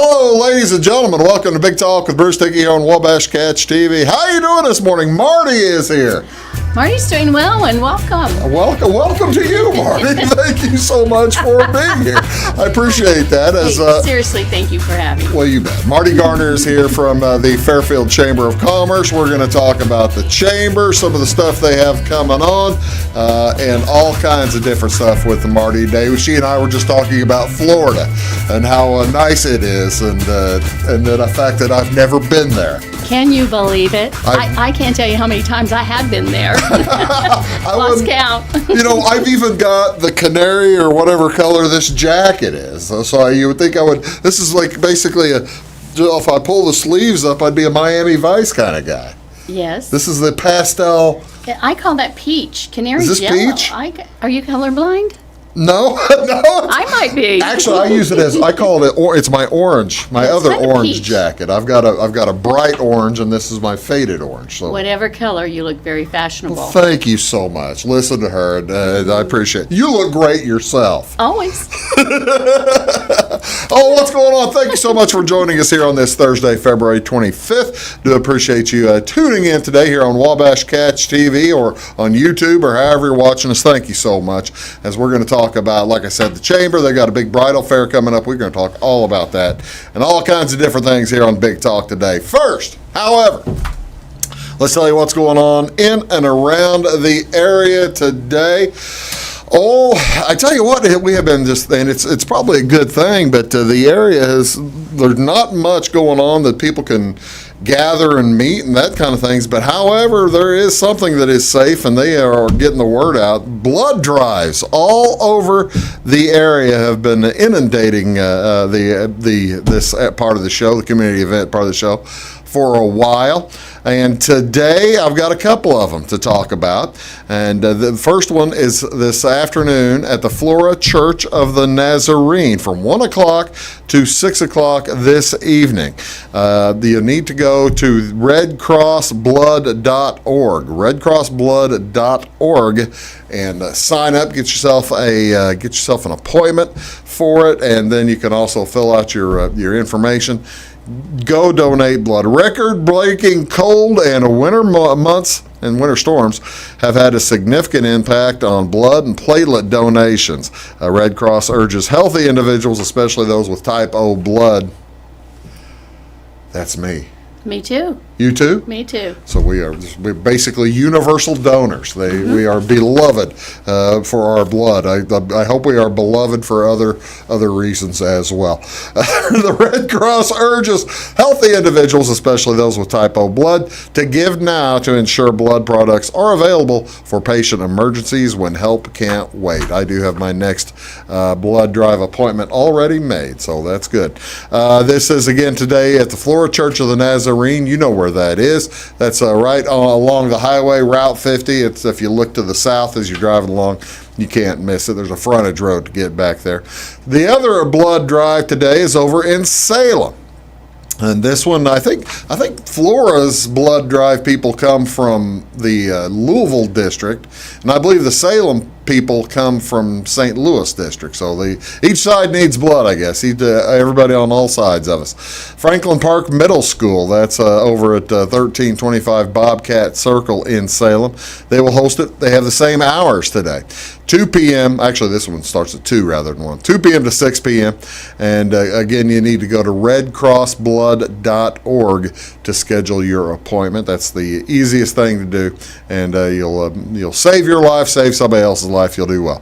Hello, ladies and gentlemen. Welcome to Big Talk with Bruce Dickey here on Wabash Catch TV. How are you doing this morning? Marty is here. Marty's doing well, and welcome. Welcome to you, Marty. Thank you so much for being here. I appreciate that. Seriously, thank you for having me. Well, you bet. Marti Garner is here from the Fairfield Chamber of Commerce. We're going to talk about the chamber, some of the stuff they have coming on, and all kinds of different stuff with Marty today. She and I were just talking about Florida and how nice it is, and the fact that I've never been there. Can you believe it? I can't tell you how many times I have been there. Lost count. I've even got the canary or whatever color this jacket is. So you would think I would. This is like basically if I pull the sleeves up, I'd be a Miami Vice kind of guy. Yes. This is the pastel. I call that peach. Canary is this yellow. peach? Are you colorblind? No. I might be. Actually, I use it as I call it. It's my orange, my other orange peach jacket. I've got a bright orange, and this is my faded orange. So whatever color, you look very fashionable. Well, thank you so much. Listen to her, and I appreciate it. You look great yourself. Always. Oh, what's going on? Thank you so much for joining us here on this Thursday, February 25th. Do appreciate you tuning in today here on Wabash Catch TV or on YouTube or however you're watching us. Thank you so much. As we're going to talk about, like I said, the chamber. They got a big bridal fair coming up. We're going to talk all about that and all kinds of different things here on Big Talk today. First, however, let's tell you what's going on in and around the area today. Oh, I tell you what, we have been just, and it's probably a good thing, but the area there's not much going on that people can gather and meet and that kind of things. But however, there is something that is safe, and they are getting the word out. Blood drives all over the area have been inundating this part of the show, the community event part of the show, for a while. And today I've got a couple of them to talk about. And the first one is this afternoon at the Flora Church of the Nazarene from 1 o'clock to 6 o'clock this evening. You need to go to redcrossblood.org, redcrossblood.org, and sign up, get yourself an appointment for it, and then you can also fill out your information. Go donate blood. Record-breaking cold and winter months and winter storms have had a significant impact on blood and platelet donations. Red Cross urges healthy individuals, especially those with type O blood. That's me. Me too. You too? Me too. So we're basically universal donors. We are beloved for our blood. I hope we are beloved for other reasons as well. The Red Cross urges healthy individuals, especially those with type O blood, to give now to ensure blood products are available for patient emergencies when help can't wait. I do have my next blood drive appointment already made, so that's good. This is again today at the Flora Church of the Nazarene. You know where that is. That's right along the highway, Route 50. It's if you look to the south as you're driving along, you can't miss it. There's a frontage road to get back there. The other blood drive today is over in Salem. And this one, I think Flora's blood drive people come from the Louisville district, and I believe the Salem people come from St. Louis district. So each side needs blood, I guess. Everybody on all sides of us. Franklin Park Middle School, that's over at 1325 Bobcat Circle in Salem. They will host it. They have the same hours today. 2 p.m. Actually, this one starts at 2 rather than 1. 2 p.m. to 6 p.m. And again, you need to go to redcrossblood.org to schedule your appointment. That's the easiest thing to do, and you'll save your life, save somebody else's life. You'll do well.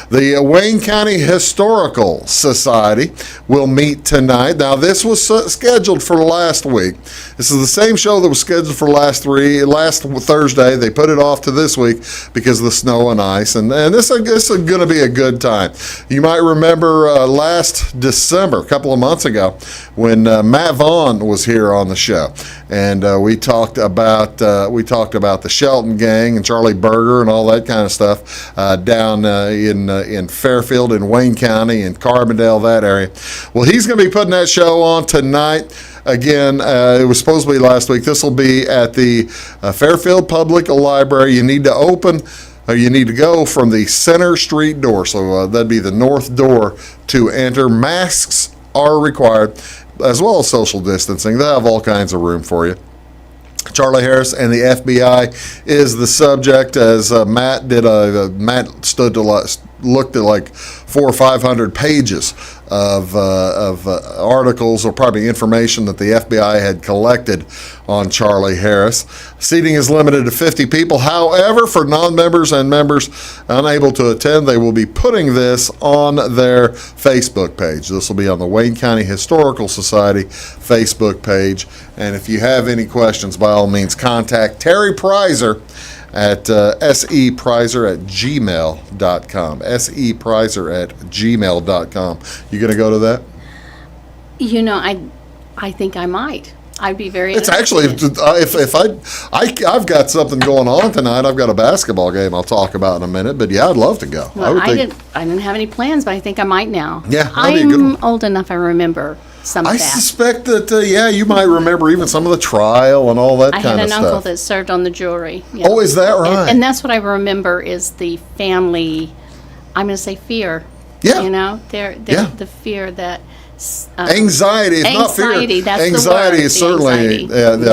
The Wayne County Historical Society will meet tonight. Now, this was scheduled for last week. This is the same show that was scheduled for last Thursday. They put it off to this week because of the snow and ice, and this is going to be a good time. You might remember last December, a couple of months ago, when Matt Vaughn was here on the show, and we talked about the Shelton gang and Charlie Berger and all that kind of stuff down in Fairfield in Wayne County and Carbondale, that area. Well, he's going to be putting that show on tonight. Again, it was supposed to be last week. This will be at the Fairfield Public Library. You need to go from the Center Street door. So that'd be the north door to enter. Masks are required. as well as social distancing. They have all kinds of room for you. Charlie Harris and the FBI is the subject. As Matt looked at like 400 or 500 pages of articles or probably information that the FBI had collected on Charlie Harris. Seating is limited to 50 people. However, for non-members and members unable to attend, they will be putting this on their Facebook page. This will be on the Wayne County Historical Society Facebook page. And if you have any questions, by all means, contact Terry Prizer at seprizer@gmail.com. seprizer@gmail.com. You going to go to that? You know, I think I might. I'd be very It's interested. actually, I've got something going on tonight. I've got a basketball game I'll talk about in a minute, but yeah, I'd love to go. Well, I didn't have any plans, but I think I might now. Yeah, that'd be a good one. I'm old enough, I remember some of I that. suspect that, you might remember even some of the trial and all that I kind had of an stuff. uncle that served on the jury. Yeah. Oh, is that right? And that's what I remember is the family, I'm going to say fear. Yeah. You know, Yeah. the fear that... Anxiety, if not fear. Anxiety, that's the Anxiety word, is the certainly anxiety.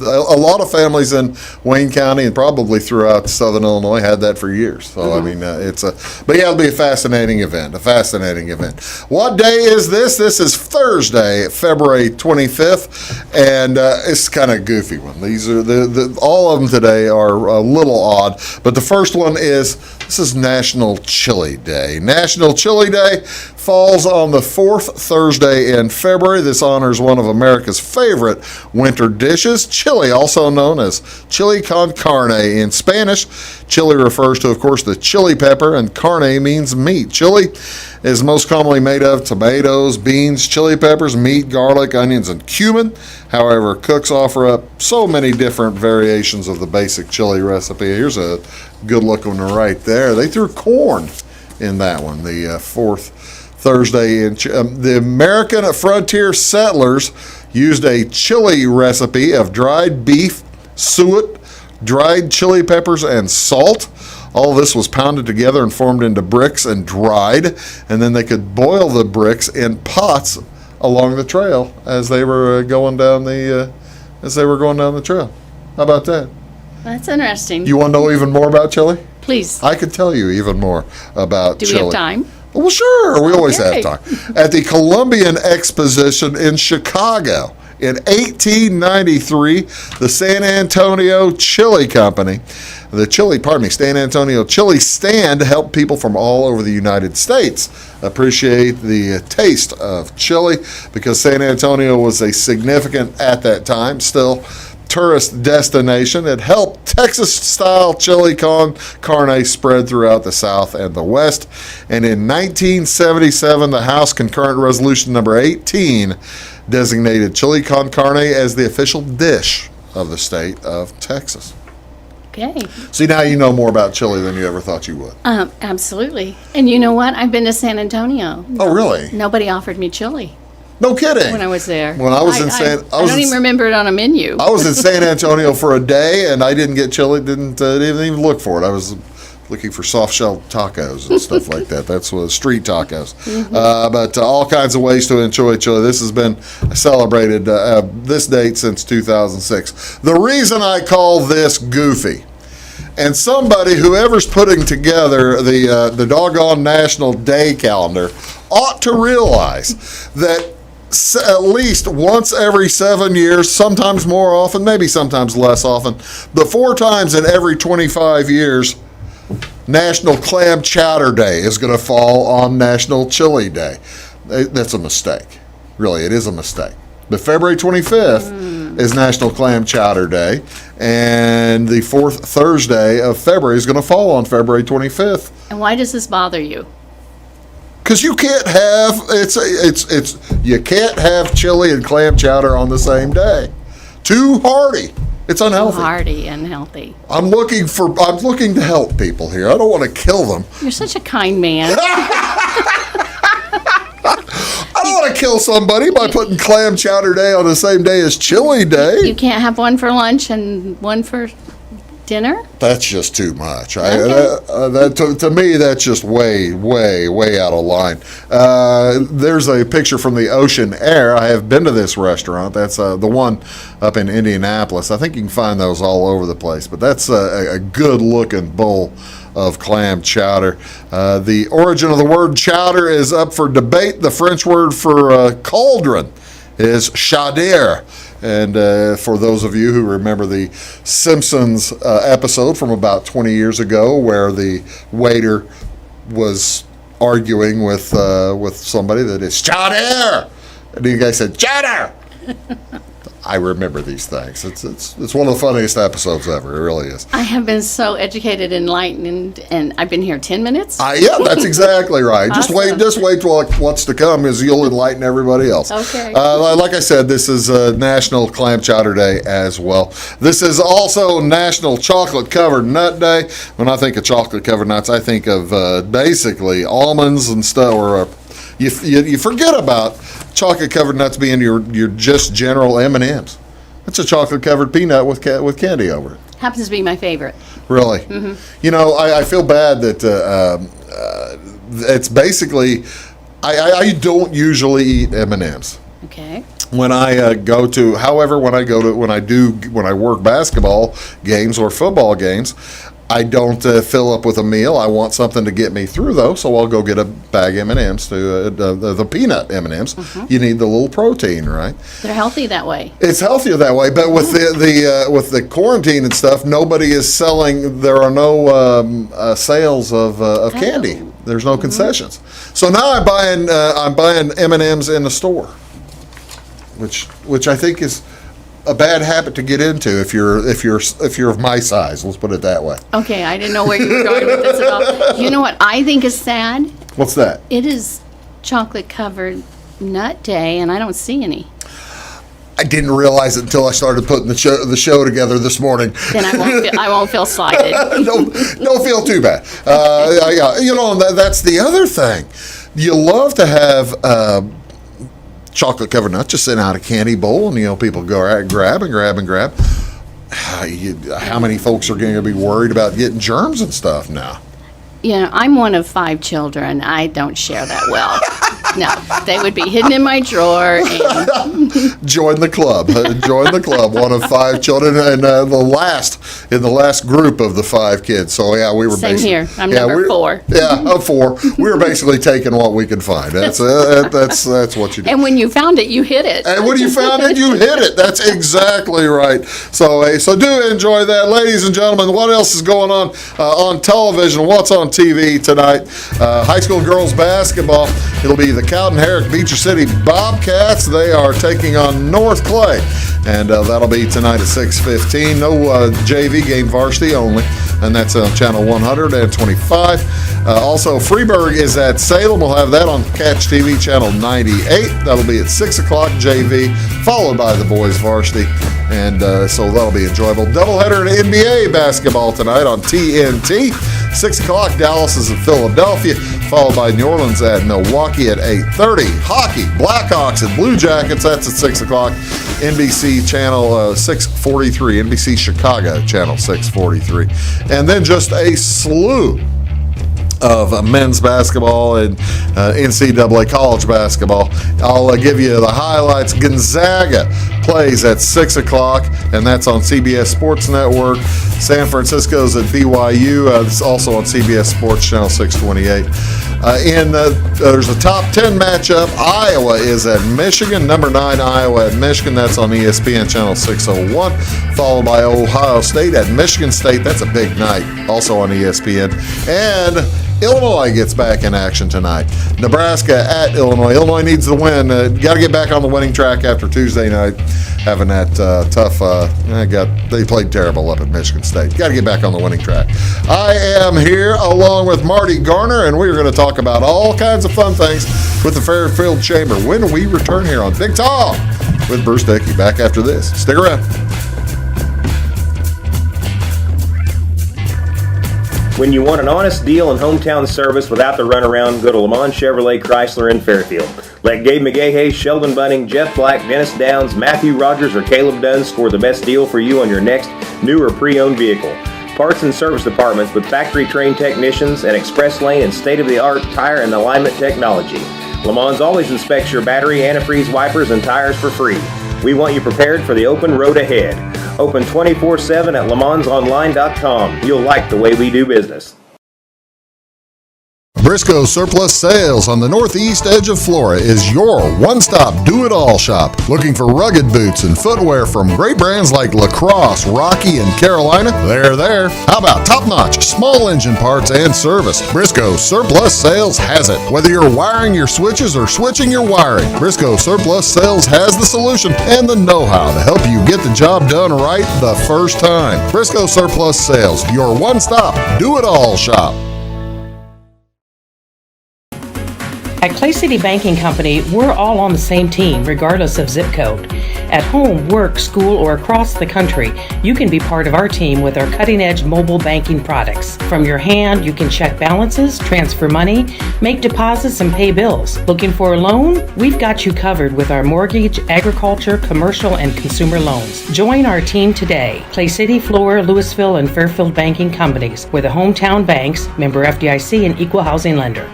a lot of families in Wayne County and probably throughout Southern Illinois had that for years. So I mean, but yeah, it'll be a fascinating event. What day is this? This is Thursday, February 25th, and it's kind of a goofy one. These are all of them today are a little odd, but the first one is this is National Chili Day. National Chili Day falls on the fourth Thursday in February. This honors one of America's favorite winter dishes, chili, also known as chili con carne in Spanish. Chili refers to, of course, the chili pepper, and carne means meat. Chili is most commonly made of tomatoes, beans, chili peppers, meat, garlic, onions, and cumin. However, cooks offer up so many different variations of the basic chili recipe. Here's a good looking one right there. They threw corn in that one, the fourth Thursday. The American frontier settlers used a chili recipe of dried beef, suet, dried chili peppers, and salt. All this was pounded together and formed into bricks and dried, and then they could boil the bricks in pots along the trail as they were going down the trail. How about that? That's interesting. You want to know even more about chili? Please. I could tell you even more about chili. Do we have time? Well, sure. We always have Okay. time. At the Columbian Exposition in Chicago in 1893, the San Antonio Chili Company, San Antonio Chili Stand helped people from all over the United States appreciate the taste of chili because San Antonio was a significant, at that time, still tourist destination. It helped Texas-style chili con carne spread throughout the South and the West. And in 1977, the House Concurrent Resolution number 18 designated chili con carne as the official dish of the state of Texas. Okay. See, now you know more about chili than you ever thought you would. Absolutely. And you know what? I've been to San Antonio. Oh, really? Nobody offered me chili No kidding. when I was there. When I was in I don't even remember it on a menu. I was in San Antonio for a day, and I didn't get chili. Didn't even look for it. I was looking for soft-shell tacos and stuff like that. That's what street tacos. But all kinds of ways to enjoy chili. This has been celebrated this date since 2006. The reason I call this goofy, and somebody, whoever's putting together the doggone National Day calendar, ought to realize that at least once every 7 years, sometimes more often, maybe sometimes less often, but 4 times in every 25 years, National Clam Chowder Day is going to fall on National Chili Day. That's a mistake. Really, it is a mistake. But February 25th is National Clam Chowder Day, and the fourth Thursday of February is going to fall on February 25th. And why does this bother you? Because you can't have you can't have chili and clam chowder on the same day. Too hearty. It's unhealthy. Hearty and healthy. I'm looking to help people here. I don't want to kill them. You're such a kind man. I don't want to kill somebody by putting clam chowder day on the same day as chili day. You can't have one for lunch and one for dinner? That's just too much. Okay. To me, that's just way out of line. There's a picture from the Ocean Air. I have been to this restaurant. That's the one up in Indianapolis. I think you can find those all over the place. But that's a good-looking bowl of clam chowder. The origin of the word chowder is up for debate. The French word for cauldron is chaudière. And for those of you who remember the Simpsons episode from about 20 years ago where the waiter was arguing with somebody that is chowder, and the guy said, chowder! I remember these things. It's one of the funniest epissodes ever. It really is. I have been so educated, enlightened, and I've been here 10 minutes. Yeah, that's exactly right. Awesome. Just wait till what's to come is you'll enlighten everybody else. Okay. Like I said, this is National Clam Chowder Day as well. This is also National Chocolate Covered Nut Day. When I think of chocolate covered nuts, I think of basically almonds and stuff, or you forget about chocolate covered nuts being your just general M&Ms. It's a chocolate covered peanut with candy over it. Happens to be my favorite. Really? Mm-hmm. You know, I feel bad that it's basically I don't usually eat M&Ms. Okay. When I when I work basketball games or football games, I don't fill up with a meal. I want something to get me through, though, so I'll go get a bag of M&Ms, the peanut M&Ms. Mm-hmm. You need the little protein, right? They're healthy that way. It's healthier that way, but with with the quarantine and stuff, nobody is selling. There are no sales of candy. There's no concessions. So now I'm buying M&Ms in the store, which I think is a bad habit to get into if you're of my size. Let's put it that way. Okay, I didn't know where you were going with this at all. You know what I think is sad? What's that? It is chocolate covered nut day, and I don't see any. I didn't realize it until I started putting the show together this morning. Then I won't feel slighted. Don't feel too bad. You know, that's the other thing. You love to have chocolate covered nuts just sitting out a candy bowl, and you know people go out and grab. How many folks are going to be worried about getting germs and stuff now? You know, I'm one of 5 children. I don't share that well. No, they would be hidden in my drawer. And Join the club. Join the club. One of 5 children, and the last group of the 5 kids. So yeah, we were same here. I'm number 4. Yeah, of 4. We were basically taking what we could find. That's what you do. And when you found it, you hit it. And when you found it, you hit it. That's exactly right. So do enjoy that, ladies and gentlemen. What else is going on television? What's on TV tonight? High school girls basketball. It'll be the Cowden Herrick Beecher City Bobcats. They are taking on North Clay, and that'll be tonight at 6:15. No JV game, varsity only, and that's on channel 125. Also, Freeburg is at Salem. We'll have that on Catch TV channel 98. That'll be at 6 o'clock JV, followed by the boys varsity, and so that'll be enjoyable. Doubleheader in NBA basketball tonight on TNT. 6 o'clock, Dallas is in Philadelphia, followed by New Orleans at Milwaukee at 8:30. Hockey, Blackhawks and Blue Jackets, that's at 6 o'clock. NBC channel 643, NBC Chicago channel 643. And then just a slew of men's basketball and NCAA college basketball. I'll give you the highlights. Gonzaga plays at 6 o'clock, and that's on CBS Sports Network. San Francisco's at BYU. It's also on CBS Sports Channel 628. There's a top 10 matchup. Iowa is at Michigan. Number 9, Iowa at Michigan. That's on ESPN Channel 601. Followed by Ohio State at Michigan State. That's a big night. Also on ESPN. And Illinois gets back in action tonight. Nebraska at Illinois. Illinois needs the win. Got to get back on the winning track after Tuesday night, having that tough. They played terrible up at Michigan State. Got to get back on the winning track. I am here along with Marti Garner, and we're going to talk about all kinds of fun things with the Fairfield Chamber when we return here on Big Talk with Bruce Dickey. Back after this. Stick around. When you want an honest deal and hometown service without the runaround, go to Le Mans Chevrolet Chrysler in Fairfield. Let Gabe McGahey, Sheldon Bunning, Jeff Black, Dennis Downs, Matthew Rogers, or Caleb Dunn score the best deal for you on your next new or pre-owned vehicle. parts and service departments with factory-trained technicians, and express lane and state-of-the-art tire and alignment technology. Le Mans always inspects your battery, antifreeze wipers, and tires for free. We want you prepared for the open road ahead. Open 24/7 at lemansonline.com. You'll like the way we do business. Briscoe Surplus Sales on the northeast edge of Flora is your one-stop do-it-all shop. Looking for rugged boots and footwear from great brands like Lacrosse, Rocky, and Carolina? They're there. How about top-notch small engine parts and service? Briscoe Surplus Sales has it. Whether you're wiring your switches or switching your wiring, Briscoe Surplus Sales has the solution and the know-how to help you get the job done right the first time. Briscoe Surplus Sales, your one-stop do-it-all shop. At Clay City Banking Company, we're all on the same team, regardless of zip code. At home, work, school, or across the country, you can be part of our team with our cutting-edge mobile banking products. From your hand, you can check balances, transfer money, make deposits, and pay bills. Looking for a loan? We've got you covered with our mortgage, agriculture, commercial, and consumer loans. Join our team today. Clay City, Flora, Louisville, and Fairfield Banking Companies. We're the hometown banks, member FDIC, and equal housing lender.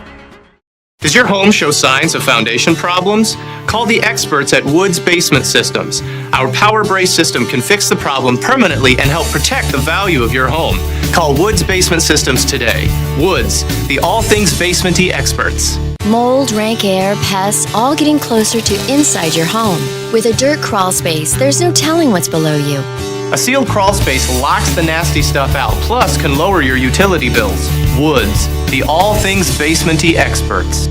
Does your home show signs of foundation problems? Call the experts at Woods Basement Systems. Our Power Brace system can fix the problem permanently and help protect the value of your home. Call Woods Basement Systems today. Woods, the all things basement-y experts. Mold, rank air, pests, all getting closer to inside your home. With a dirt crawl space, there's no telling what's below you. A sealed crawl space locks the nasty stuff out, plus can lower your utility bills. Woods, the all things basement-y experts.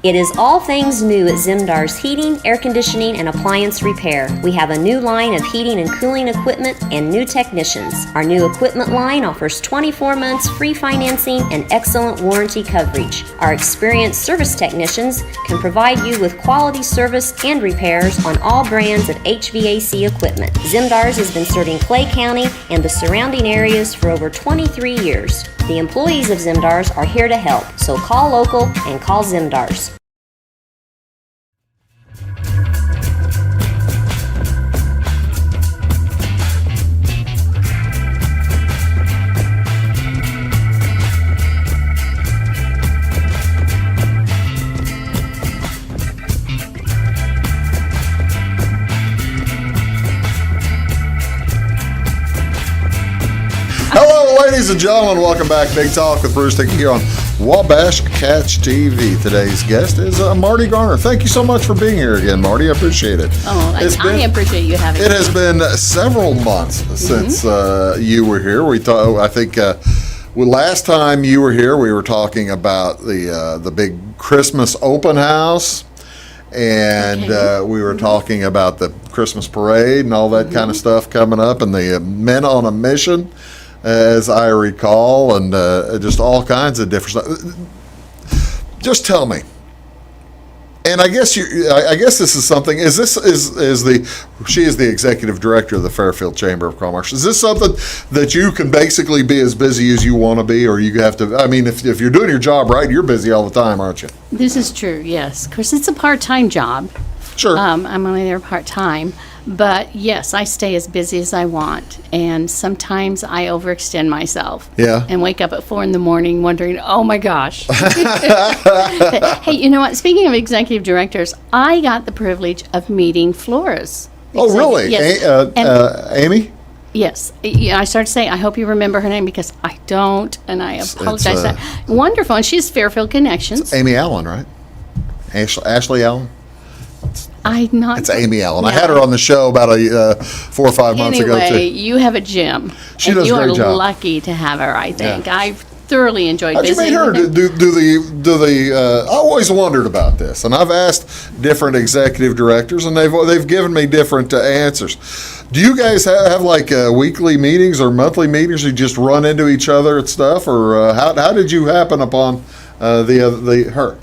It is all things new at Zimdar's Heating, Air Conditioning, and Appliance Repair. We have a new line of heating and cooling equipment and new technicians. Our new equipment line offers 24 months free financing and excellent warranty coverage. Our experienced service technicians can provide you with quality service and repairs on all brands of HVAC equipment. Zimdar's has been serving Clay County and the surrounding areas for over 23 years. The employees of Zimdar's are here to help, so call local and call Zimdar's. Ladies and gentlemen, welcome back. Big Talk with Bruce Dickey here on Wabash Catch TV. Today's guest is Marti Garner. Thank you so much for being here again, Marti. I appreciate it. Oh, I appreciate you having me. It has been several months since you were here. I think last time you were here, we were talking about the big Christmas open house. And we were talking about the Christmas parade and all that kind of stuff coming up, and the Men on a Mission, as I recall, and just all kinds of different stuff. Just tell me. And I guess this is something. She is the executive director of the Fairfield Chamber of Commerce. Is this something that you can basically be as busy as you want to be, or you have to? I mean, if you're doing your job right, you're busy all the time, aren't you? This is true. Yes, of course, it's a part-time job. Sure. I'm only there part-time. But yes, I stay as busy as I want, and sometimes I overextend myself. Yeah. And wake up at 4 a.m. wondering, oh my gosh. Hey, you know what? Speaking of executive directors, I got the privilege of meeting Flora's. Oh, really? Yes. Amy? Yes. I started to say, I hope you remember her name because I don't, and I apologize. Wonderful, and she's Fairfield Connections. It's Amy Allen, right? Ashley Allen? It's Amy Allen. Yeah. I had her on the show about 4 or 5 months ago, too. Anyway, you have a gem. She does a great job. You are lucky to have her, I think. Yeah. I've thoroughly enjoyed visiting her. with her. I always wondered about this, and I've asked different executive directors, and they've given me different answers. Do you guys have like weekly meetings or monthly meetings? You just run into each other and stuff, or how did you happen upon her?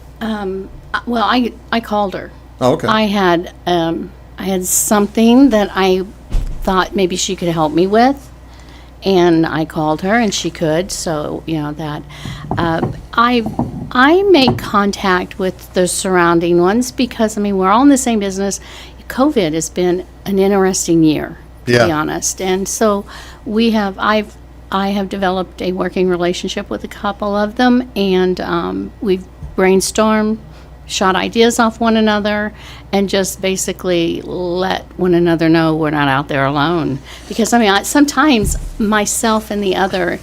Well, I called her. Oh, okay. I had something that I thought maybe she could help me with, and I called her, and she could. So that I make contact with the surrounding ones because we're all in the same business. COVID has been an interesting year, to be honest, and so I've I have developed a working relationship with a couple of them, and we've brainstormed, shot ideas off one another, and just basically let one another know we're not out there alone. Because, I mean, sometimes myself and the other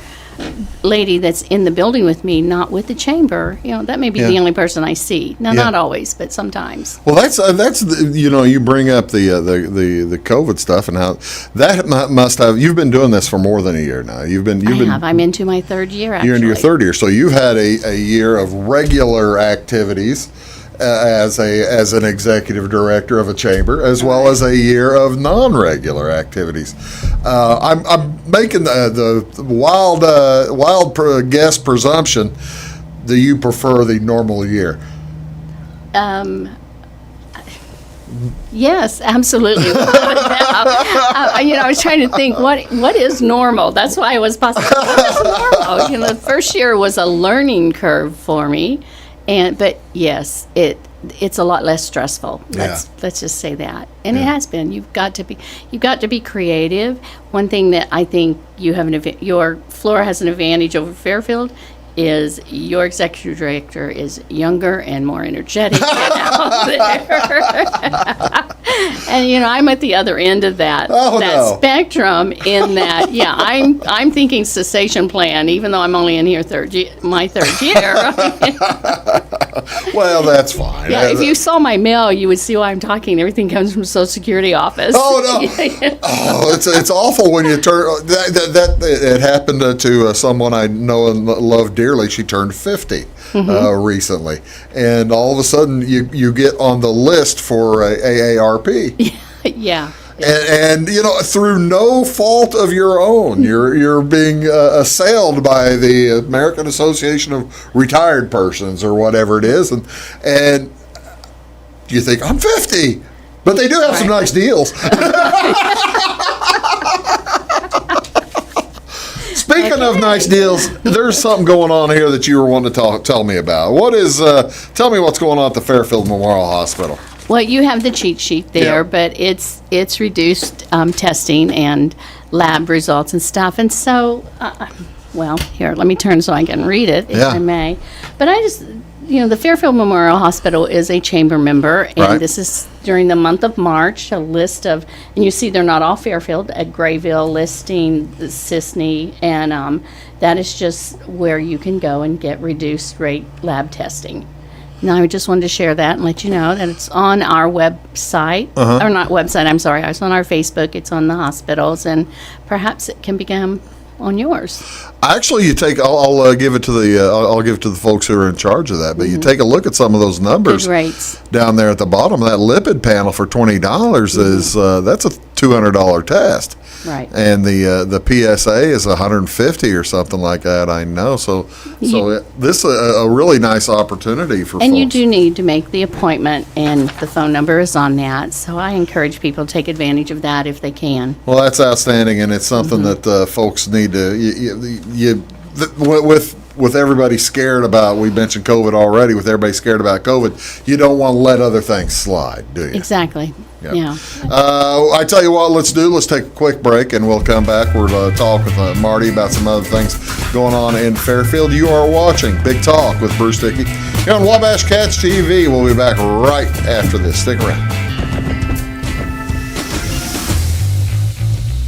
lady that's in the building with me, not with the chamber, that may be the only person I see. Now, not always, but sometimes. Well, that's you bring up the COVID stuff and how that must have. You've been doing this for more than a year now. I'm into my third year. Actually, you're into your third year, so you've had a year of regular activities as an executive director of a chamber, as well as a year of non-regular activities. I'm making the wild guess presumption that you prefer the normal year. Yes, absolutely. I was trying to think what is normal. That's why I was possible. What is normal? The first year was a learning curve for me. But yes, it's a lot less stressful. Let's just say that. And it has been. You've got to be creative. One thing that I think your floor has an advantage over Fairfield is your executive director is younger and more energetic and out there. And I'm at the other end of that spectrum in that I'm thinking cessation plan, even though I'm only in here my third year. Well, that's fine. Yeah, if you saw my mail, you would see why I'm talking. Everything comes from Social Security office. Oh no! It's awful when you turn that. It happened to someone I know and love dearly. She turned 50 recently, and all of a sudden you get on the list for AARP. Yeah. And through no fault of your own, you're being assailed by the American Association of Retired Persons or whatever it is, and you think I'm 50, but they do have some nice deals. Speaking of nice deals, there's something going on here that you were wanting to tell me about. Tell me what's going on at the Fairfield Memorial Hospital. Well, you have the cheat sheet there, but it's reduced testing and lab results and stuff. And so, here, let me turn so I can read it, if I may. But I just, the Fairfield Memorial Hospital is a chamber member, and this is during the month of March, a list of, and you see they're not all Fairfield, at Grayville, Listing, Sisney, and that is just where you can go and get reduced rate lab testing. Now, I just wanted to share that and let you know that it's on our website, or not website, I'm sorry, it's on our Facebook, it's on the hospitals, and perhaps it can become on yours. Actually, I'll give it to the folks who are in charge of that, but you take a look at some of those numbers. Good rates. Down there at the bottom, that lipid panel for $20 is, that's a $200 test. Right. And the PSA is $150 or something like that, I know. So this is a really nice opportunity for folks. And you do need to make the appointment, and the phone number is on that. So I encourage people to take advantage of that if they can. Well, that's outstanding, and it's something that folks need to, with everybody scared about, we mentioned COVID already, with everybody scared about COVID, you don't want to let other things slide, do you? Exactly. Yeah. I tell you what, let's take a quick break, and we'll come back. We're going to talk with Marty about some other things going on in Fairfield. You are watching Big Talk with Bruce Dickey here on Wabash Cats TV. We'll be back right after this. Stick around.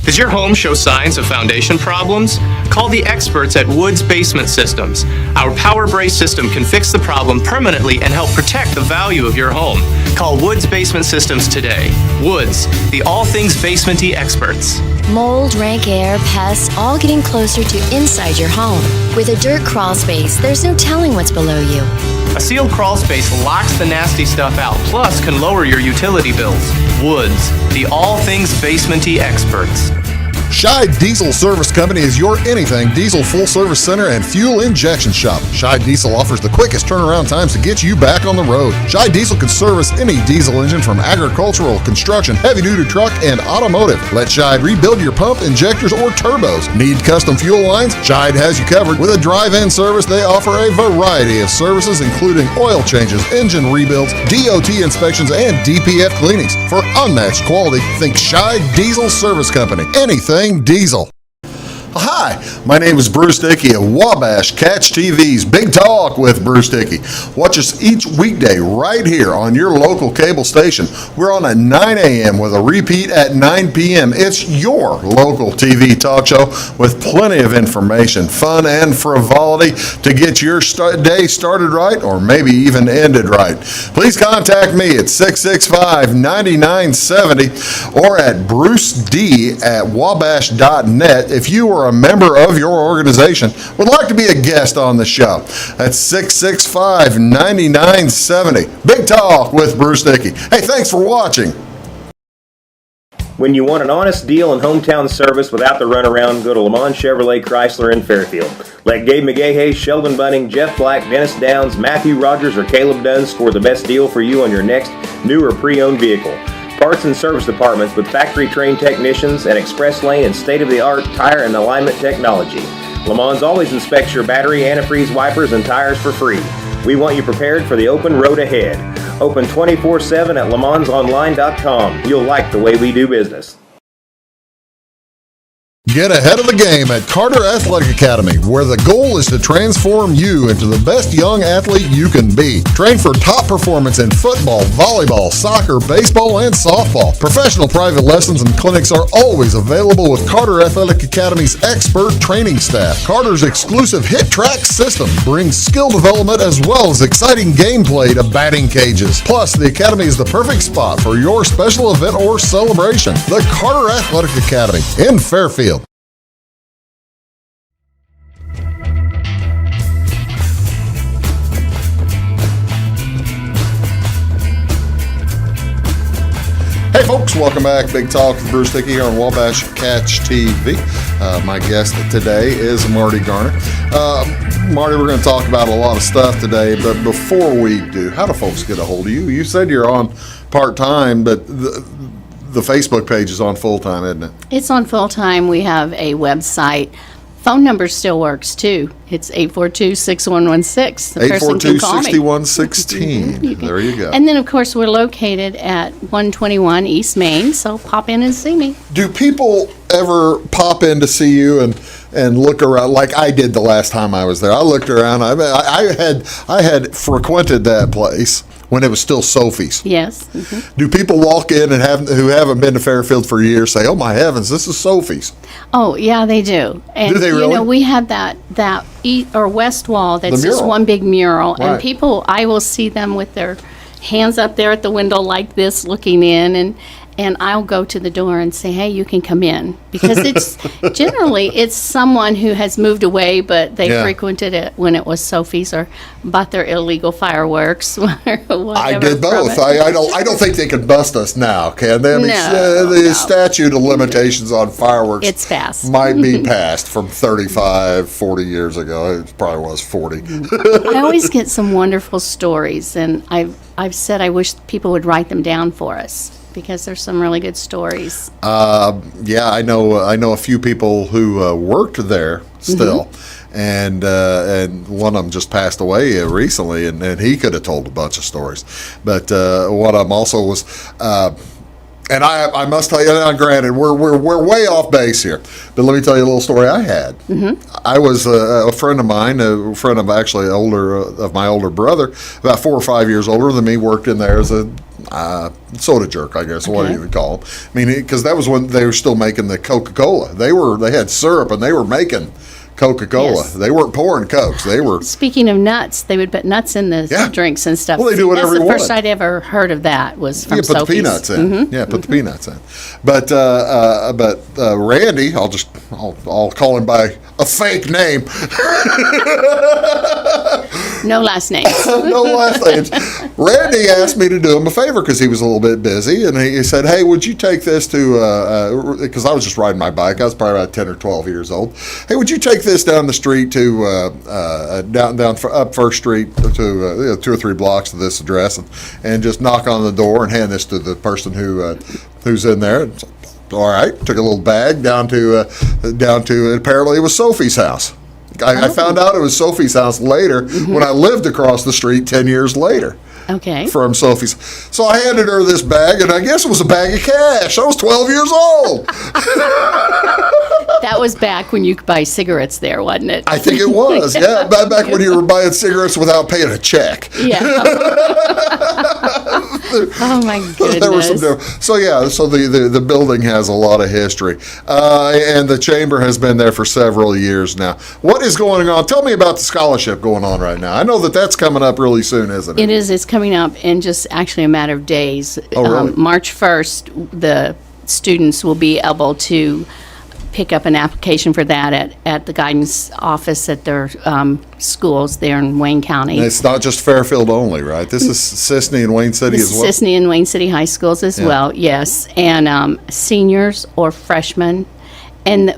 Does your home show signs of foundation problems? Call the experts at Woods Basement Systems. Our Power Brace system can fix the problem permanently and help protect the value of your home. Call Woods Basement Systems today. Woods, the all things basement-y experts. Mold, rank air, pests, all getting closer to inside your home. With a dirt crawl space, there's no telling what's below you. A sealed crawl space locks the nasty stuff out, plus can lower your utility bills. Woods, the all things basement-y experts. Scheid Diesel Service Company is your anything diesel full service center and fuel injection shop. Scheid Diesel offers the quickest turnaround times to get you back on the road. Scheid Diesel can service any diesel engine from agricultural, construction, heavy-duty truck, and automotive. Let Scheid rebuild your pump, injectors, or turbos. Need custom fuel lines? Scheid has you covered. With a drive-in service, they offer a variety of services, including oil changes, engine rebuilds, DOT inspections, and DPF cleanings. For unmatched quality, think Scheid Diesel Service Company. Anything diesel. Hi, Hi, my name is Bruce Dickey of Wabash Catch TV's Big Talk with Bruce Dickey. Watch us each weekday right here on your local cable station. We're on at 9 a.m. with a repeat at 9 p.m. It's your local TV talk show with plenty of information, fun, and frivolity to get your day started right or maybe even ended right. Please contact me at 665-9970 or at bruced@wabash.net if you are a member of your organization would like to be a guest on the show. That's 665-9970. Big Talk with Bruce Dickey. Hey, thanks for watching. When you want an honest deal and hometown service without the runaround, go to Lamont Chevrolet Chrysler in Fairfield. Let Gabe McGahey, Sheldon Bunning, Jeff Black, Dennis Downs, Matthew Rogers, or Caleb Dunn score the best deal for you on your next new or pre-owned vehicle. Parts and service departments with factory-trained technicians and express lane and state-of-the-art tire and alignment technology. Lamont always inspects your battery, antifreeze, wipers, and tires for free. We want you prepared for the open road ahead. Open 24/7 at LaMonsOnline.com. You'll like the way we do business. Get ahead of the game at Carter Athletic Academy, where the goal is to transform you into the best young athlete you can be. Train for top performance in football, volleyball, soccer, baseball, and softball. Professional private lessons and clinics are always available with Carter Athletic Academy's expert training staff. Carter's exclusive Hit Track system brings skill development as well as exciting gameplay to batting cages. Plus, the Academy is the perfect spot for your special event or celebration. The Carter Athletic Academy in Fairfield. Hey folks, welcome back. Big Talk with Bruce Dickey here on Wabash Catch TV. My guest today is Marti Garner. Marti, we're going to talk about a lot of stuff today, but before we do, how do folks get a hold of you? You said you're on part-time, but the Facebook page is on full-time, isn't it? It's on full-time. We have a website. Phone number still works, too. It's 842-6116. The person can call me. 842-6116. There you go. And then, of course, we're located at 121 East Main, so pop in and see me. Do people ever pop in to see you and look around like I did the last time I was there? I looked around. I had frequented that place when it was still Sophie's. Yes. Mm-hmm. Do people walk in and who haven't been to Fairfield for years say, "Oh my heavens, this is Sophie's"? Oh yeah, they do. And do they really? You know, we have that east or west wall that's just one big mural, right. And people, I will see them with their hands up there at the window like this, looking in, and I'll go to the door and say, "Hey, you can come in," because it's generally it's someone who has moved away, but they frequented it when it was Sophie's or bought their illegal fireworks or whatever. I did both. I don't think they can bust us now, can they? I mean, the statute of limitations on fireworks it's passed. might be passed from 35, 40 years ago. It probably was 40. I always get some wonderful stories, and I've said I wish people would write them down for us, because there's some really good stories. Yeah, I know a few people who worked there still, and one of them just passed away recently, and he could have told a bunch of stories. But one of them also was, and I must tell you, now granted, we're way off base here, but let me tell you a little story I had. I was a friend of mine, a friend of actually of my older brother, about 4 or 5 years older than me, worked in there as a soda jerk, I guess, what do you even call them? I mean, because that was when they were still making the Coca-Cola. They had syrup and they were making Coca-Cola. Yes. They weren't pouring Cokes. They were. Speaking of nuts, they would put nuts in the drinks and stuff. Well, they do whatever That's you the want. first I'd ever heard of that was from Put the Sophie's. peanuts in. Yeah, put the peanuts in. But Randy, I'll call him by a fake name. No last names. No last names. Randy asked me to do him a favor because he was a little bit busy, and he said, "Hey, would you take this to?" Because I was just riding my bike. I was probably about 10 or 12 years old. Hey, would you take this down the street to up First Street to 2 or 3 blocks to this address, and just knock on the door and hand this to the person who's in there. All right. Took a little bag down to apparently it was Sophie's house. I found out it was Sophie's house later when I lived across the street 10 years later. Okay. from Sophie's. So I handed her this bag, and I guess it was a bag of cash. I was 12 years old. That was back when you could buy cigarettes there, wasn't it? I think it was, yeah. Back when you were buying cigarettes without paying a check. Yeah. Oh my goodness. There were some so the building has a lot of history, and the chamber has been there for several years now. What is going on? Tell me about the scholarship going on right now. I know that's coming up really soon, isn't it? It is. It's coming up in just actually a matter of days. Oh, really? March 1st, the students will be able to pick up an application for that at the guidance office at their schools there in Wayne County. And it's not just Fairfield only, right? This is Sisney and Wayne City as well? Sisney and Wayne City High Schools as well, yes. And seniors or freshmen. And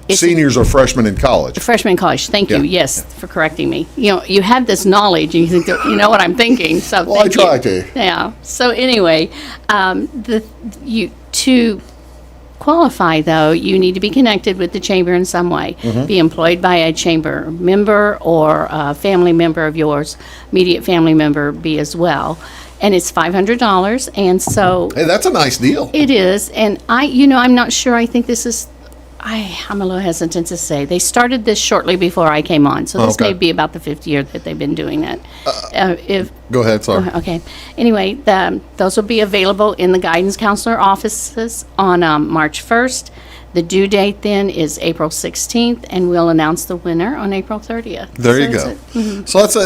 it's seniors or freshmen in college. Freshman in college. Thank you. Yeah. Yes, for correcting me. You know, you have this knowledge, and you think that, you know what I'm thinking. So Well, I try to. Yeah. So anyway, to qualify, though, you need to be connected with the chamber in some way. Mm-hmm. Be employed by a chamber member or a family member of yours, immediate family member be as well. And it's $500, and so Hey, that's a nice deal. it is. And I'm not sure. I think this is. I'm a little hesitant to say. They started this shortly before I came on, so this Okay. may be about the 5th year that they've been doing that. Go ahead, sorry. Okay. Anyway, those will be available in the guidance counselor offices on March 1st. The due date then is April 16th, and we'll announce the winner on April 30th. There you go. So this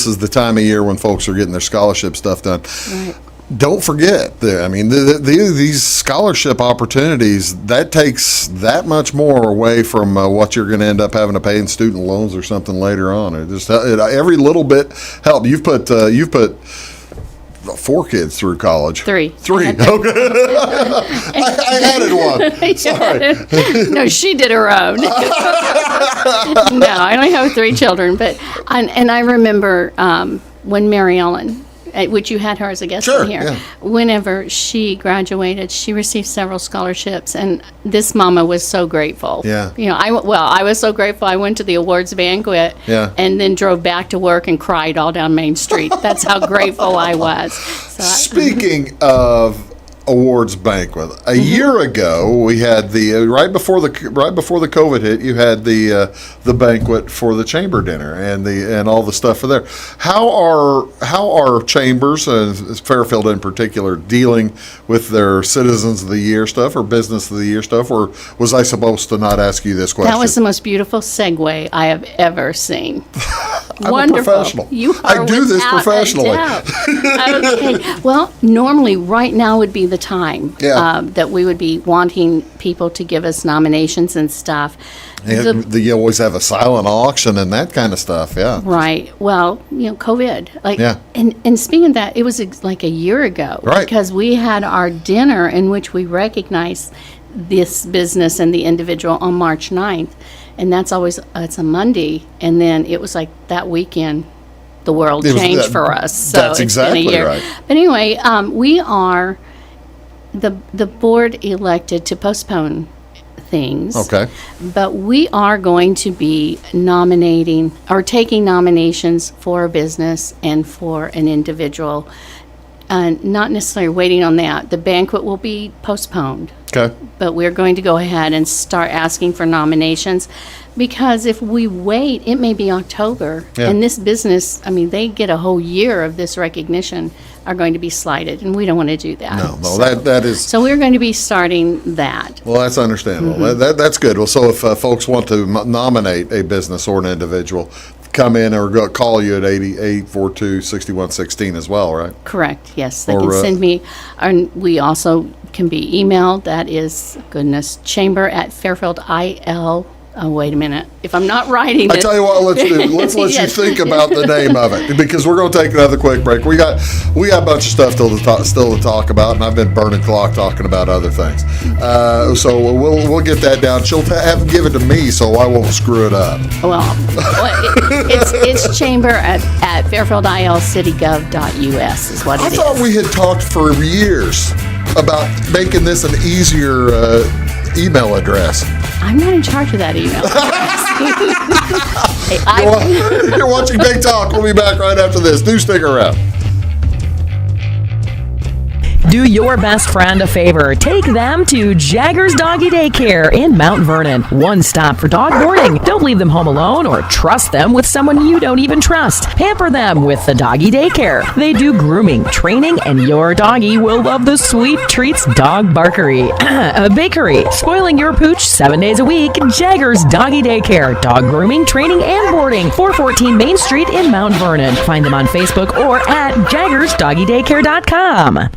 is the time of year when folks are getting their scholarship stuff done. Right. Don't forget, these scholarship opportunities, that takes that much more away from what you're going to end up having to pay in student loans or something later on. Every little bit helps. You've put 4 kids through college. 3. 3. Okay. I added one. Sorry. No, she did her own. No, I only have 3 children, but I remember when Mary Ellen, which you had her as a guest Sure, in here. yeah. Whenever she graduated, she received several scholarships, and this mama was so grateful. Yeah. You know, I was so grateful. I went to the awards banquet, Yeah. and then drove back to work and cried all down Main Street. That's how grateful I was. So Speaking of awards banquet, a year ago we had the right before the COVID hit. You had the banquet for the chamber dinner and all the stuff for there. How are chambers, Fairfield in particular, dealing with their Citizens of the Year stuff or Business of the Year stuff? Or was I supposed to not ask you this question? that was the most beautiful segue I have ever seen. I'm Wonderful. a professional. You I are do this without a professionally. doubt. Okay. Well, normally, right now would be the time Yeah. that we would be wanting people to give us nominations and stuff. You always have a silent auction and that kind of stuff. Yeah. Right. Well, COVID. Yeah. And speaking of that, it was like a year ago. Right. Because we had our dinner in which we recognized this business and the individual on March 9th. And that's always, it's a Monday. And then it was like that weekend, the world changed for us. So that's it's been a exactly year. right. But anyway, we are, the board elected to postpone things. Okay. But we are going to be nominating or taking nominations for a business and for an individual. Not necessarily waiting on that. The banquet will be postponed. Okay. But we're going to go ahead and start asking for nominations, because if we wait, it may be October. Yeah. And this business, they get a whole year of this recognition, are going to be slighted, and we don't want to do that. No, So- that is. So we're going to be starting that. Well, that's understandable. Mm-hmm. That's good. Well, so if folks want to nominate a business or an individual, come in or call you at 842-6116 as well, right? Correct, yes. They Or, can send me, and we also can be emailed. That is, chamber at Fairfield IL. Oh, wait a minute. If I'm not writing I it. tell you what, let's do. Let's let you Yes. think about the name of it, because we're going to take another quick break. We got a bunch of stuff still to talk about, and I've been burning clock talking about other things. So we'll get that down. She'll give it to me, so I won't screw it up. Well, it's chamber at fairfieldilcitygov.us is what I it is. thought we had talked for years about making this an easier email address. I'm not in charge of that email. Hey, You're watching Big Talk. We'll be back right after this. Do stick around. Do your best friend a favor. Take them to Jagger's Doggy Daycare in Mount Vernon. One stop for dog boarding. Don't leave them home alone or trust them with someone you don't even trust. Pamper them with the Doggy Daycare. They do grooming, training, and your doggy will love the sweet treats dog barkery. Bakery. Spoiling your pooch 7 days a week. Jagger's Doggy Daycare. Dog grooming, training, and boarding. 414 Main Street in Mount Vernon. Find them on Facebook or at jaggersdoggydaycare.com.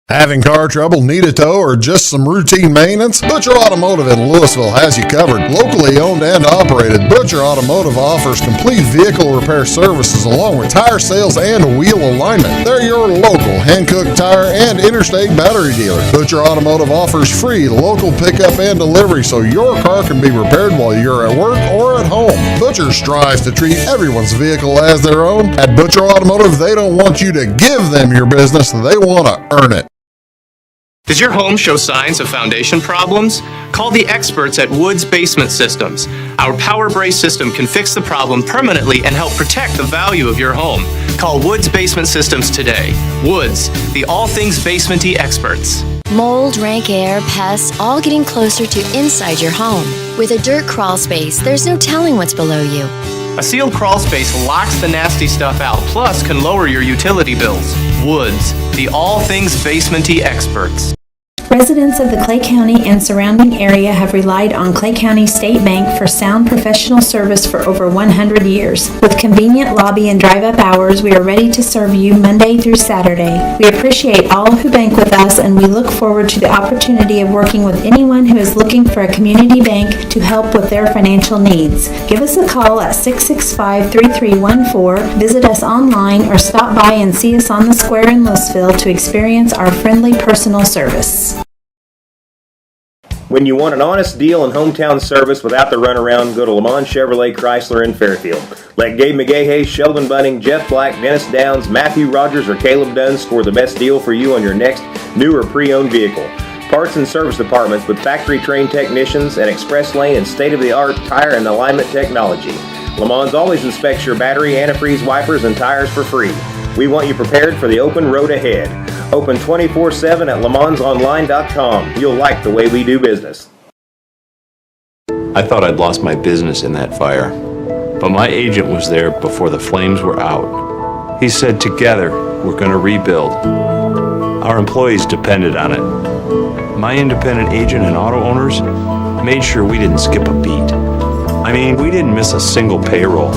Having car trouble, need a tow, or just some routine maintenance? Butcher Automotive in Louisville has you covered. Locally owned and operated, Butcher Automotive offers complete vehicle repair services along with tire sales and wheel alignment. They're your local Hankook tire and interstate battery dealer. Butcher Automotive offers free local pickup and delivery so your car can be repaired while you're at work or at home. Butcher strives to treat everyone's vehicle as their own. At Butcher Automotive, they don't want you to give them your business, they want to earn it. Does your home show signs of foundation problems? Call the experts at Woods Basement Systems. Our Power Brace system can fix the problem permanently and help protect the value of your home. Call Woods Basement Systems today. Woods, the all things basement-y experts. Mold, rank air, pests, all getting closer to inside your home. With a dirt crawl space, there's no telling what's below you. A sealed crawl space locks the nasty stuff out, plus can lower your utility bills. Woods, the all things basement-y experts. Residents of the Clay County and surrounding area have relied on Clay County State Bank for sound professional service for over 100 years. With convenient lobby and drive-up hours, we are ready to serve you Monday through Saturday. We appreciate all who bank with us, and we look forward to the opportunity of working with anyone who is looking for a community bank to help with their financial needs. Give us a call at 665-3314, visit us online, or stop by and see us on the square in Louisville to experience our friendly personal service. When you want an honest deal and hometown service without the runaround, go to Lamont Chevrolet Chrysler in Fairfield. Let Gabe McGahey, Sheldon Bunning, Jeff Black, Dennis Downs, Matthew Rogers, or Caleb Dunn score the best deal for you on your next new or pre-owned vehicle. Parts and service departments with factory-trained technicians and express lane and state-of-the-art tire and alignment technology. Lamont always inspects your battery, antifreeze, wipers, and tires for free. We want you prepared for the open road ahead. Open 24/7 at LeMansOnline.com. You'll like the way we do business. I thought I'd lost my business in that fire, but my agent was there before the flames were out. He said, together, we're going to rebuild. Our employees depended on it. My independent agent and auto owners made sure we didn't skip a beat. I mean, we didn't miss a single payroll.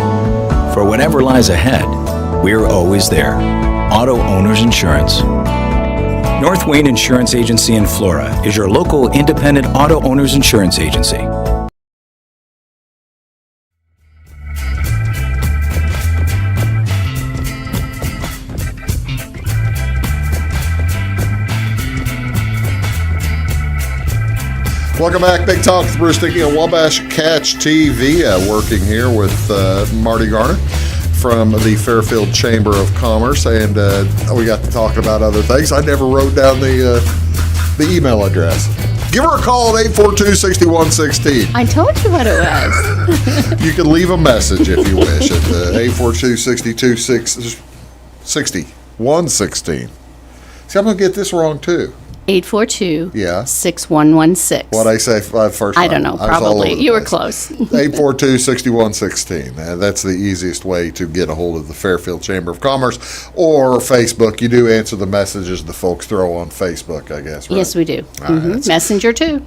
For whatever lies ahead, we're always there. Auto Owners Insurance. North Wayne Insurance Agency in Flora is your local independent auto owners insurance agency. Welcome back, Big Talk with Bruce Dickey on Wabash Catch TV. Working here with Marti Garner from the Fairfield Chamber of Commerce, and we got to talking about other things. I never wrote down the email address. Give her a call at 842-6116. I told you what it was. You can leave a message if you wish at 842-6116. See, I'm going to get this wrong too. 842-6116. What'd I say first? I don't know, probably. You were close. 842-6116. That's the easiest way to get a hold of the Fairfield Chamber of Commerce, or Facebook. You do answer the messages the folks throw on Facebook, I guess, right? Yes, we do. Right, Messenger, too.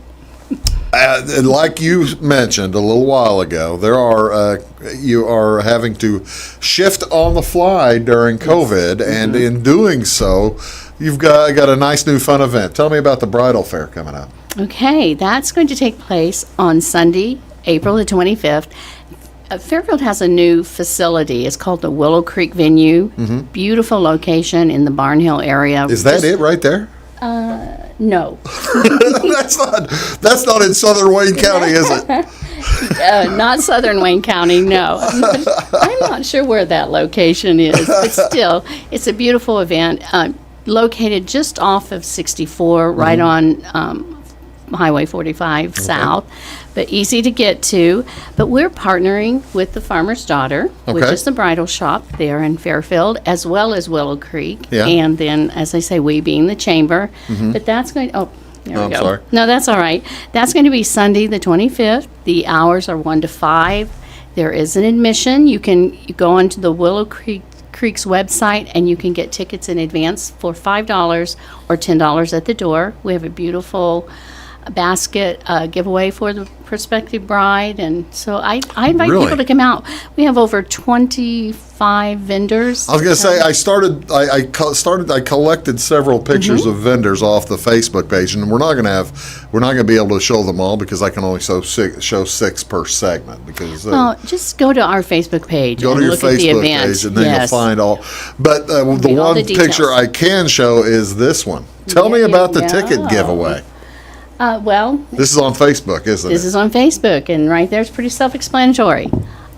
Like you mentioned a little while ago, you are having to shift on the fly during COVID, and in doing so, you've got a nice new fun event. Tell me about the bridal fair coming up. Okay, that's going to take place on Sunday, April the 25th. Fairfield has a new facility. It's called the Willow Creek Venue. Beautiful location in the Barnhill area. Is that it right there? No. That's not in Southern Wayne County, is it? Not Southern Wayne County, no. I'm not sure where that location is, but still, it's a beautiful event. Located just off of 64, right on Highway 45 south, but easy to get to. But we're partnering with the Farmer's Daughter, which Okay. is the bridal shop there in Fairfield, as well as Willow Creek. Yeah. And then, as I say, we being the chamber. But that's going there we I'm go. sorry. No, that's all right. That's going to be Sunday the 25th. The hours are 1 to 5. There is an admission. You go onto the Willow Creek's website and you can get tickets in advance for $5 or $10 at the door. We have a beautiful basket giveaway for the prospective bride, and so I invite Really? people to come out. We have over 25 vendors. I was going to say I collected several pictures of vendors off the Facebook page, and we're not going to be able to show them all because I can only show six per segment. Because Well, just go to our Facebook page go and to your look at the Facebook event. page, and then Yes. you'll find all. But the All one the details. picture I can show is this one. Tell me There you about the ticket go. giveaway. Well, This is on Facebook, isn't this it? is on Facebook, and right there it's pretty self-explanatory.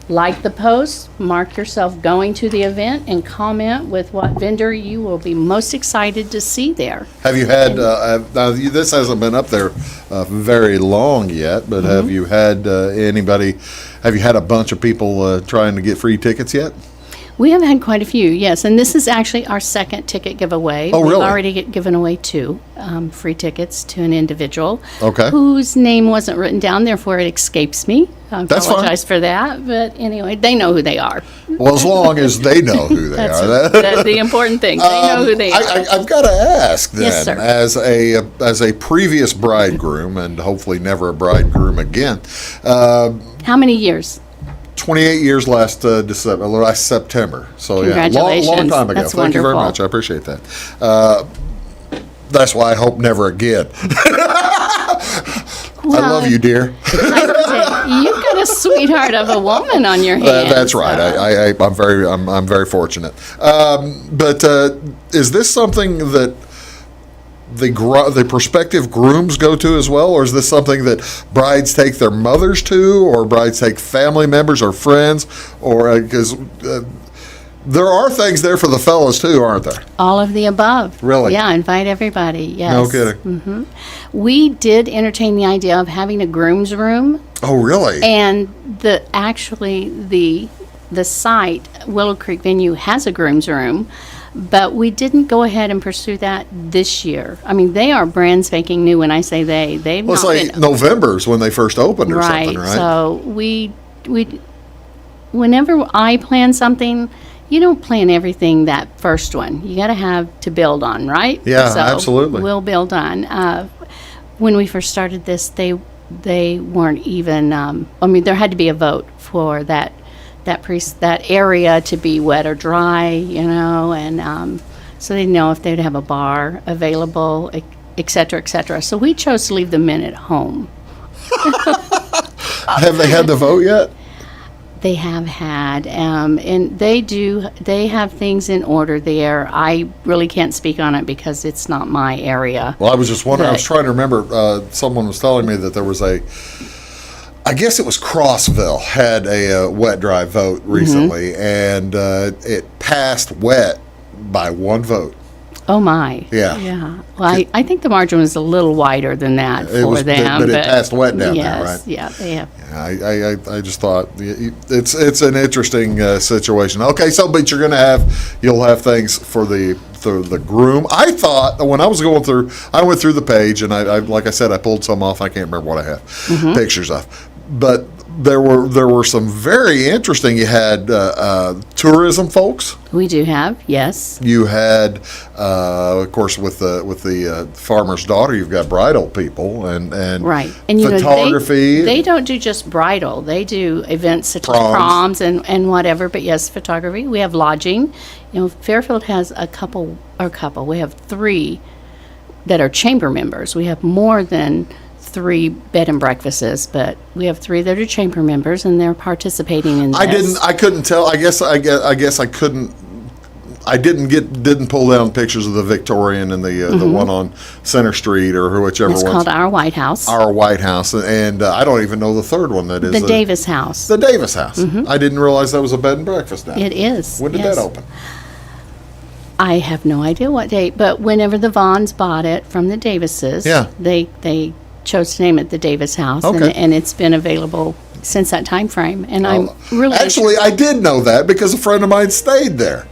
Like the post, mark yourself going to the event, and comment with what vendor you will be most excited to see there. Have you had, now this hasn't been up there very long yet, but have you had have you had a bunch of people trying to get free tickets yet? We have had quite a few, yes, and this is actually our second ticket giveaway. Oh, really? We've already given away 2 free tickets to an individual Okay. whose name wasn't written down, therefore it escapes me. I That's fine. apologize for that, but anyway, they know who they are. Well, as long as they know who they That's are. that's the important thing. They know who they are. I've got to ask then, Yes, sir. as a previous bridegroom and hopefully never a bridegroom again, How many years? 28 years last September. So yeah, long Congratulations. time ago. That's Thank you very wonderful. much. I appreciate that. That's why I hope never again. I love you, dear. You've got a sweetheart of a woman on your hands. That's right. I'm very fortunate. But is this something that the prospective grooms go to as well, or is this something that brides take their mothers to, or brides take family members or friends, or because there are things there for the fellas too, aren't there? All of the above. Really? Yeah, invite everybody. Yes. No kidding. We did entertain the idea of having a groom's room, Oh, really? and the site Willow Creek venue has a groom's room, but we didn't go ahead and pursue that this year. I mean, they are brand spanking new. When I say they've Well, it's not like been November's when they first opened or something, right? So we whenever I plan something, you don't plan everything that first one. You got to have to build on, right? Yeah, So absolutely. We'll build on. When we first started this, they weren't even. I mean, there had to be a vote for that area to be wet or dry, and so they know if they'd have a bar available, et cetera, et cetera. So we chose to leave the men at home. Have they had the vote yet? They have had, and they have things in order there. I really can't speak on it because it's not my area. Well, I was just wondering. I was But- trying to remember. Someone was telling me that there was I guess it was Crossville had a wet dry vote recently, and it passed wet by 1 vote. Oh my! Yeah. Yeah. Well, I think the margin was a little wider than that It for was, them, but it passed wet down yes, there, right? Yeah, they have. I just thought it's an interesting situation. Okay, so but you'll have things for the groom. I thought when I was going through, I went through the page, and I like I said, I pulled some off. I can't remember what I have pictures of, but there were some very interesting. You had tourism folks. We do have, yes. You had, of course, with the farmer's daughter, you've got bridal people and Right. And photography. they don't do just bridal. They do events such Proms. as proms and whatever, but yes, photography. We have lodging. Fairfield has a couple. We have 3 that are chamber members. We have more than 3 bed and breakfasts, but we have 3 that are chamber members, and they're participating in this. I couldn't tell. I guess I couldn't. I didn't pull down pictures of the Victorian and the one on Center Street or whichever It's one. called Our White House. Our White House, and I don't even know the third one that is The Davis House. The Davis House. I didn't realize that was a bed and breakfast now. It is. When did yes. that open? I have no idea what date, but whenever the Vaughns bought it from the Davises, Yeah. they chose to name it the Davis House. Okay. And it's been available since that time frame. And I'm really Actually, I did know that because a friend of mine stayed there.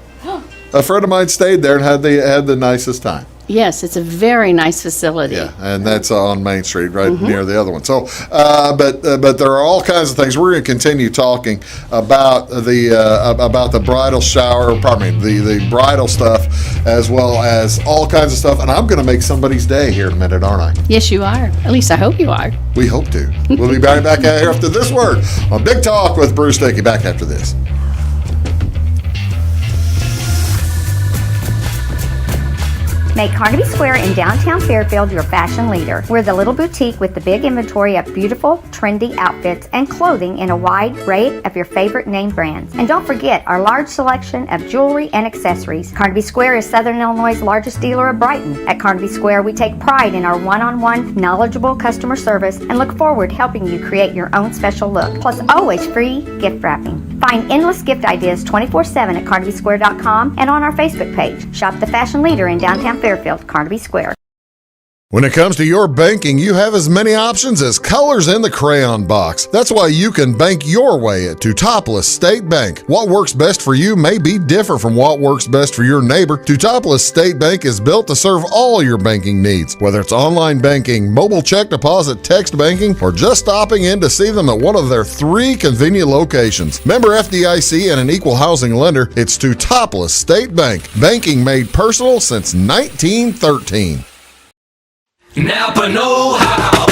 A friend of mine stayed there and had the nicest time. Yes, it's a very nice facility. Yeah, and that's on Main Street, right near the other one. So, but there are all kinds of things. We're going to continue talking about the bridal shower, pardon me, the bridal stuff, as well as all kinds of stuff. And I'm going to make somebody's day here in a minute, aren't I? Yes, you are. At least I hope you are. We hope to. We'll be right back out here after this word on Big Talk with Bruce Dickey. Back after this. Make Carnaby Square in downtown Fairfield your fashion leader. We're the little boutique with the big inventory of beautiful, trendy outfits and clothing in a wide array of your favorite name brands. And don't forget our large selection of jewelry and accessories. Carnaby Square is Southern Illinois' largest dealer of Brighton. At Carnaby Square, we take pride in our one-on-one, knowledgeable customer service and look forward to helping you create your own special look. Plus, always free gift wrapping. Find endless gift ideas 24/7 at CarnabySquare.com and on our Facebook page. Shop the fashion leader in downtown Fairfield, Carnaby Square. When it comes to your banking, you have as many options as colors in the crayon box. That's why you can bank your way at Teutopolis State Bank. What works best for you may be different from what works best for your neighbor. Teutopolis State Bank is built to serve all your banking needs, whether it's online banking, mobile check deposit, text banking, or just stopping in to see them at one of their 3 convenient locations. Member FDIC and an equal housing lender, it's Teutopolis State Bank. Banking made personal since 1913. Napa know-how.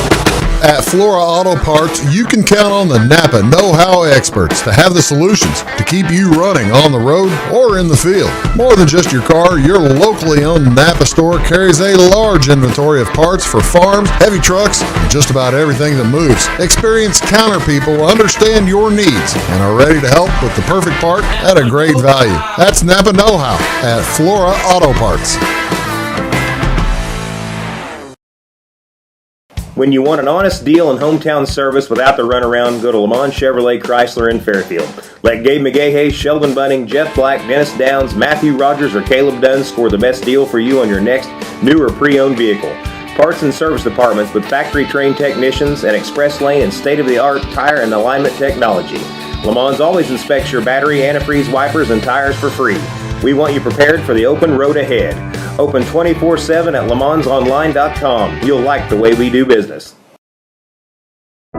At Flora Auto Parts, you can count on the Napa know-how experts to have the solutions to keep you running on the road or in the field. More than just your car, your locally owned Napa store carries a large inventory of parts for farms, heavy trucks, and just about everything that moves. Experienced counter people understand your needs and are ready to help with the perfect part at a great value. That's Napa know-how at Flora Auto Parts. When you want an honest deal and hometown service without the runaround, go to Lamont Chevrolet Chrysler in Fairfield. Let Gabe McGahey, Sheldon Bunning, Jeff Black, Dennis Downs, Matthew Rogers, or Caleb Dunn score the best deal for you on your next new or pre-owned vehicle. Parts and service departments with factory-trained technicians and express lane and state-of-the-art tire and alignment technology. Lamont always inspects your battery, antifreeze, wipers, and tires for free. We want you prepared for the open road ahead. Open 24/7 at LeMansOnline.com. You'll like the way we do business.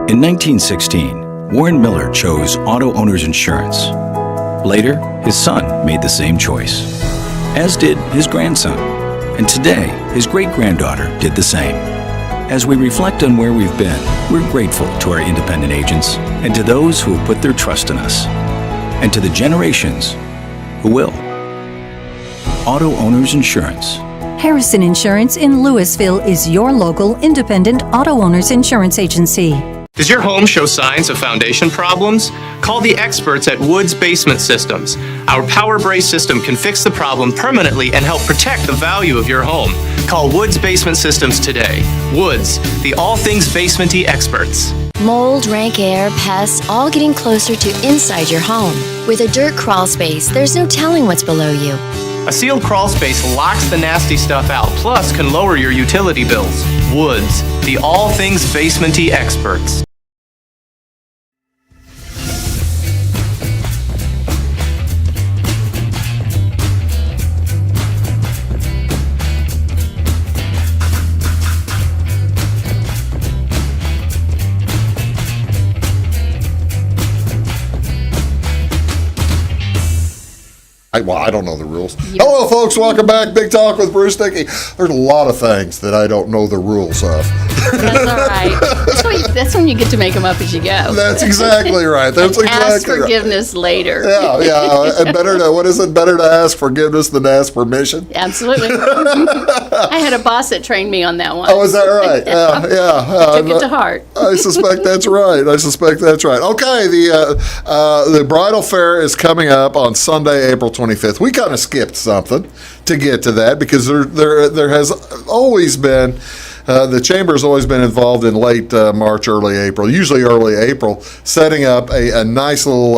In 1916, Warren Miller chose Auto Owners Insurance. Later, his son made the same choice, as did his grandson. And today, his great-granddaughter did the same. As we reflect on where we've been, we're grateful to our independent agents and to those who have put their trust in us, and to the generations who will. Auto Owners Insurance. Harrison Insurance in Louisville is your local independent auto owners insurance agency. Does your home show signs of foundation problems? Call the experts at Woods Basement Systems. Our Power Brace system can fix the problem permanently and help protect the value of your home. Call Woods Basement Systems today. Woods, the all things basementy experts. Mold, rank air, pests, all getting closer to inside your home. With a dirt crawl space, there's no telling what's below you. A sealed crawl space locks the nasty stuff out, plus can lower your utility bills. Woods, the all things basementy experts. I don't know the rules. Hello, folks. Welcome back. Big Talk with Bruce Dickey. There's a lot of things that I don't know the rules of. That's all right. That's when you get to make them up as you go. That's exactly right. That's and exactly ask forgiveness later. Yeah. And better to ask forgiveness than to ask permission? Absolutely. I had a boss that trained me on that one. Oh, is that right? Yeah. Took it to heart. I suspect that's right. Okay, the bridal fair is coming up on Sunday, April 25th. We kind of skipped something to get to that because there has always been the chamber has always been involved in late March, early April, usually early April, setting up a nice little.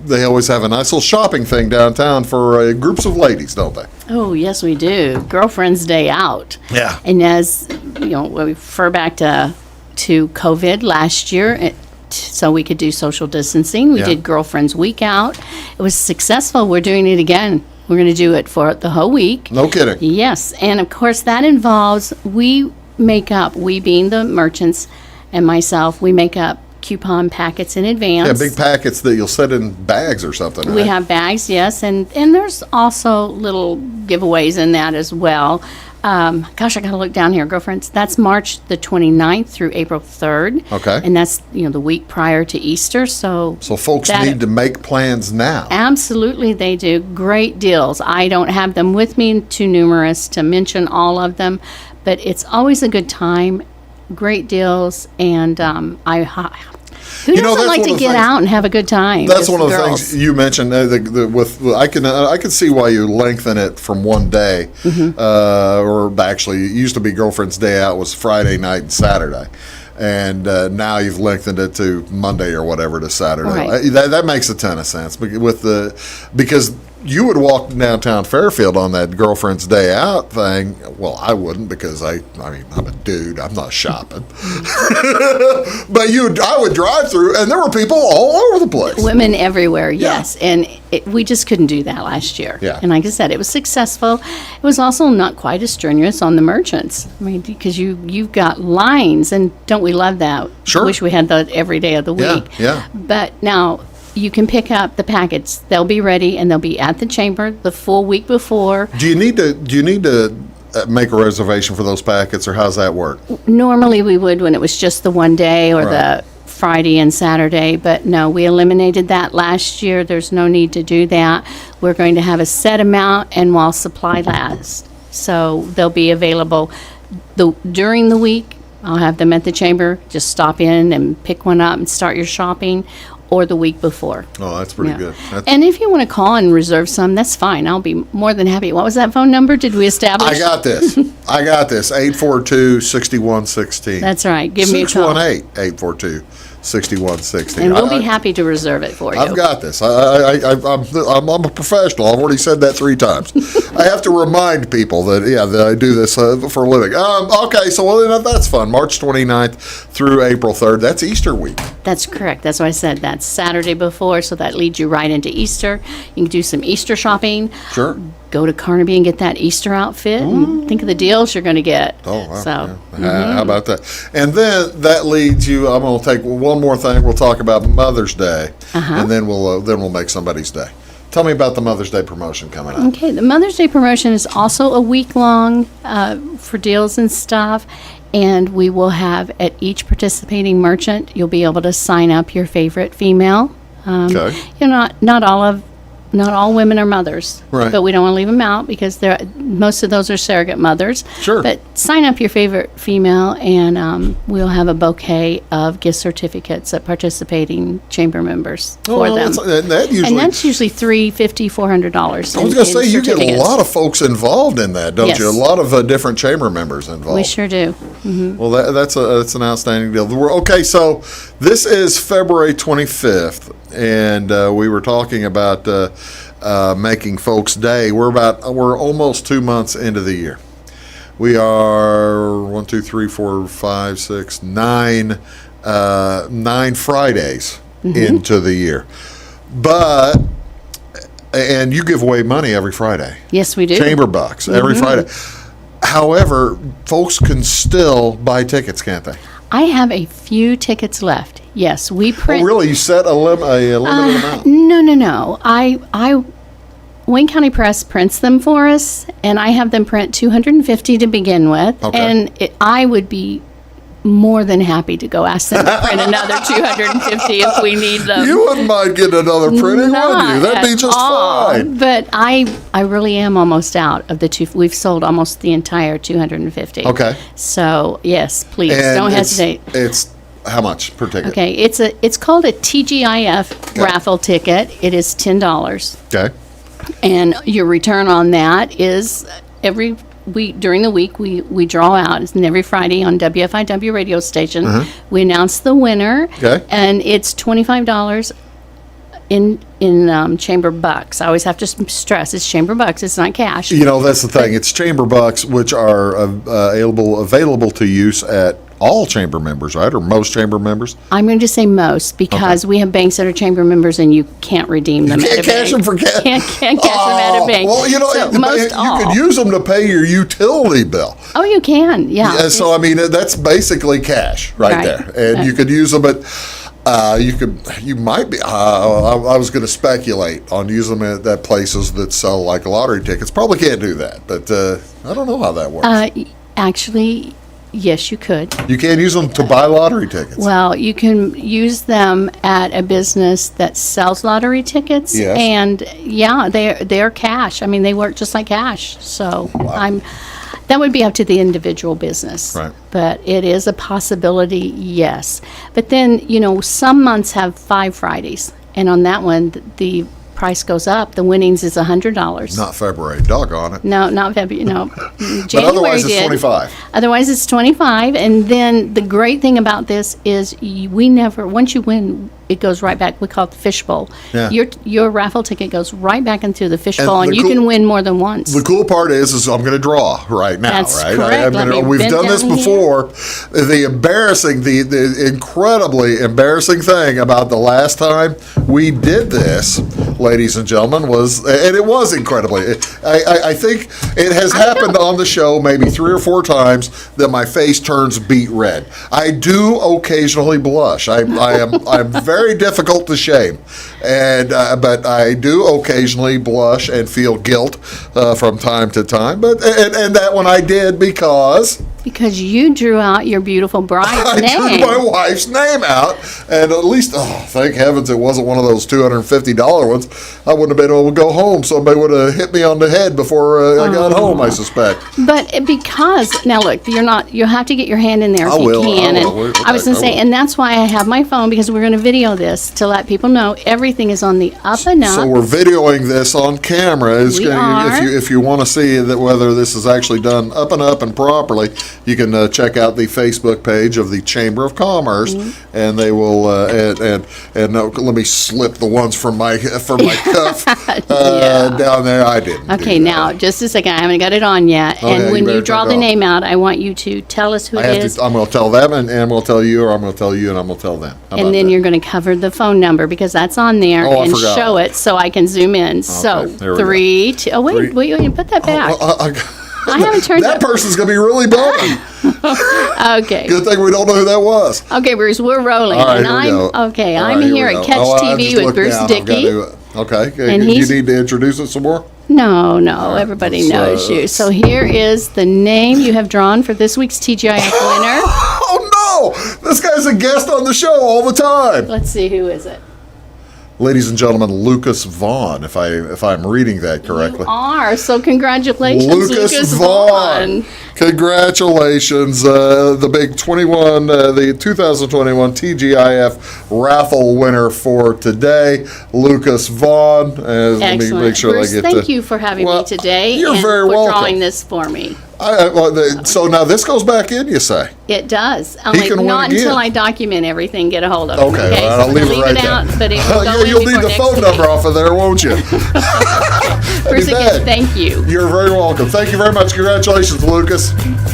They always have a nice little shopping thing downtown for groups of ladies, don't they? Oh yes, we do. Girlfriend's Day Out. Yeah. And as you know, we refer back to to COVID last year, so we could do social distancing. We Yeah. did Girlfriends Week Out. It was successful. We're doing it again. We're going to do it for the whole week. No kidding. Yes, and of course that involves, we being the merchants and myself, we make up coupon packets in advance. Yeah, big packets that you'll set in bags or something. We right? have bags, yes, and there's also little giveaways in that as well. Gosh, I gotta look down here, girlfriends. That's March the 29th through April 3rd. Okay. And that's, the week prior to Easter, so. So folks that- need to make plans now. Absolutely, they do. Great deals. I don't have them with me, too numerous to mention all of them, but it's always a good time. Great deals, and who You know, doesn't that's like one to of the get things- out and have a good time? That's Just one of the girls. things you mentioned. I can see why you lengthen it from one day, Mm-hmm. or actually, it used to be Girlfriend's Day Out was Friday night and Saturday, and now you've lengthened it to Monday or whatever to Saturday. Right. That makes a ton of sense because you would walk downtown Fairfield on that Girlfriend's Day Out thing. Well, I wouldn't because I'm a dude. I'm not shopping. But I would drive through, and there were people all over the place. Women everywhere, yes. And we just couldn't do that last year. Yeah. And like I said, it was successful. It was also not quite as strenuous on the merchants. I mean, because you've got lines, and don't we love that? Sure. Wish we had that every day of the Yeah, week. yeah. But now you can pick up the packets. They'll be ready, and they'll be at the chamber the full week before. Do you need to make a reservation for those packets, or how's that work? Normally we would when it was just the one day or Right. the Friday and Saturday, but no, we eliminated that last year. There's no need to do that. We're going to have a set amount and while supply lasts. So they'll be available during the week. I'll have them at the chamber. Just stop in and pick one up and start your shopping, or the week before. Oh, that's pretty Yeah. good. And if you want to call and reserve some, that's fine. I'll be more than happy. What was that phone number? Did we establish? I got this. 842-6116. That's right. Give me a call. 618-842-6116. And we'll be happy to reserve it for you. I've got this. I'm a professional. I've already said that 3 times. I have to remind people that I do this for a living. Okay, so that's fun. March 29th through April 3rd. That's Easter week. That's correct. That's why I said that's Saturday before, so that leads you right into Easter. You can do some Easter shopping. Sure. Go to Carnaby and get that Easter outfit, and think of the deals you're going to get. Oh, wow. So, Yeah. How about that? And then that leads you. I'm going to take one more thing. We'll talk about Mother's Day, and then we'll make somebody's day. Tell me about the Mother's Day promotion coming up. Okay, the Mother's Day promotion is also a week long for deals and stuff. And we will have at each participating merchant, you'll be able to sign up your favorite female. Okay. Not all women are mothers, Right. but we don't want to leave them out because most of those are surrogate mothers. Sure. But sign up your favorite female, and we'll have a bouquet of gift certificates at participating chamber members for them. And that's usually $350, $400. I was going to say, you get a lot of folks involved in that, don't Yes. you? A lot of different chamber members involved. We sure do. Mm-hmm. Well, that's an outstanding deal. Okay, so this is February 25th, and we were talking about making folks' day. We're almost 2 months into the year. We are 9 Fridays into the year, and you give away money every Friday. Yes, we do. Chamber bucks every Friday. However, folks can still buy tickets, can't they? I have a few tickets left. Yes, we print. Oh, really? You set a limited amount? No. Wayne County Press prints them for us, and I have them print 250 to begin with. Okay. And I would be more than happy to go ask them to print another 250 if we need them. You wouldn't mind getting another printing, would you? That'd be at just all. fine. But I really am almost out of the two. We've sold almost the entire 250. Okay. So yes, please And don't hesitate. It's how much per ticket? Okay, it's called a TGIF raffle ticket. It is $10. Okay. And your return on that is every week during the week we draw out. It's every Friday on WFIW radio station. We announce the winner. Okay. And it's $25 in chamber bucks. I always have to stress it's chamber bucks. It's not cash. You know, that's the thing. It's chamber bucks, which are available to use at all chamber members, right? Or most chamber members? I'm going to say most because we have banks that are chamber members and you can't redeem them. You can't at a cash bank. them for cash. Can't cash them at a bank. Well, you know, So you could use them to pay your utility bill. Oh, you can, yeah. So, I mean, that's basically cash right there. And you could use them at... you might be. I was going to speculate on using them at places that sell like lottery tickets. Probably can't do that, but I don't know how that works. Actually, yes, you could. You can't use them to buy lottery tickets. Well, you can use them at a business that sells lottery tickets, Yes. and they're cash. I mean, they work just like cash. So Wow. that would be up to the individual business. Right. But it is a possibility, yes. But then, some months have 5 Fridays, and on that one, the price goes up. The winnings is $100. Not February. Doggone it. No, not February. No, January But otherwise, it's did. 25. Otherwise, it's 25. And then the great thing about this is once you win, it goes right back. We call it the fishbowl. Yeah. Your raffle ticket goes right back into the And fishbowl, and the you can win more than once. The cool part is I'm going to draw right now, That's right? correct. Let me We've bend done this down here. before. The incredibly embarrassing thing about the last time we did this, ladies and gentlemen, and it was incredibly. I think it has happened on the show maybe 3 or 4 times that my face turns beet red. I do occasionally blush. I'm very difficult to shame, but I do occasionally blush and feel guilt from time to time. But and that one I did because you drew out your beautiful bride's name. I drew my wife's name out, and at least, thank heavens, it wasn't one of those $250 ones. I wouldn't have been able to go home. Somebody would have hit me on the head before I got home, I suspect. But because now look, you have to get your hand in there if I will, you can. I will. And I was going to say, and that's why I have my phone, because we're going to video this to let people know everything is on the up and up. So we're videoing this on camera. If you want to see that whether this is actually done up and properly, you can check out the Facebook page of the Chamber of Commerce, and they will. And let me slip the ones from my cuff down there. I didn't. Okay, now just a second. I haven't got it on yet. Oh, and yeah, when you you better draw turn the it off. name out, I want you to tell us who it is. I'm going to tell them, and I'm going to tell you, or I'm going to tell you, and I'm going to tell them. How And about then that? you're going to cover the phone number because that's on there, Oh, I and forgot. show it so I can zoom in. So there we go. 3, 2. Oh wait, put that back. I haven't turned that person's going to be really bummed. Okay. Good thing we don't know who that was. Okay, Bruce, we're rolling. All right, and here we go. Okay, All I'm right, here we at go. Catch I TV just with looked Bruce down. I've got Dickey. Okay, And you he's- need to introduce it some more? No, everybody knows you. So here is the name you have drawn for this week's TGIF winner. Oh no! This guy's a guest on the show all the time. Let's see, who is it? Ladies and gentlemen, Lucas Vaughn, if I'm reading that correctly. So congratulations, Lucas Vaughn. Congratulations, the big 2021 TGIF raffle winner for today, Lucas Vaughn. Let me Excellent. make sure Bruce, I get thank you for having me today. you're and very for welcome. drawing this for me. So now this goes back in, you say? It does. He can win Not again. until I document everything, get a hold of it. Okay, all right, so I'll I'm leave gonna it right there. out, but it will go in You'll need before the next phone week. number off of there, won't you? Bruce, You again, bet. thank you. You're very welcome. Thank you very much. Congratulations, Lucas.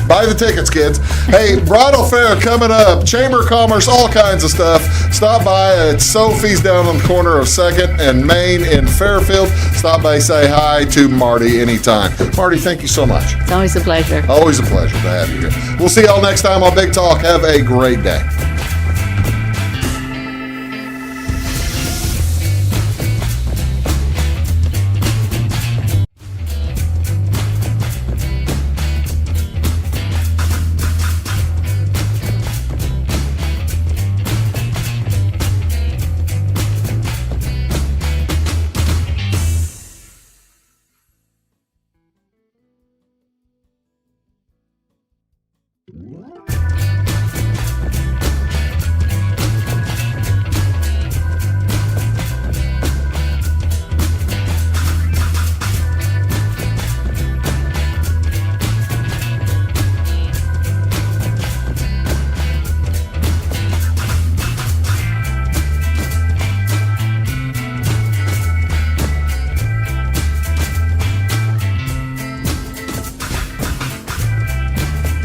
Buy the tickets, kids. Hey, Bridal Fair coming up. Chamber of Commerce, all kinds of stuff. Stop by at Sophie's down on the corner of 2nd and Main in Fairfield. Stop by, say hi to Marty anytime. Marty, thank you so much. It's always a pleasure. Always a pleasure to have you here. We'll see y'all next time on Big Talk. Have a great day.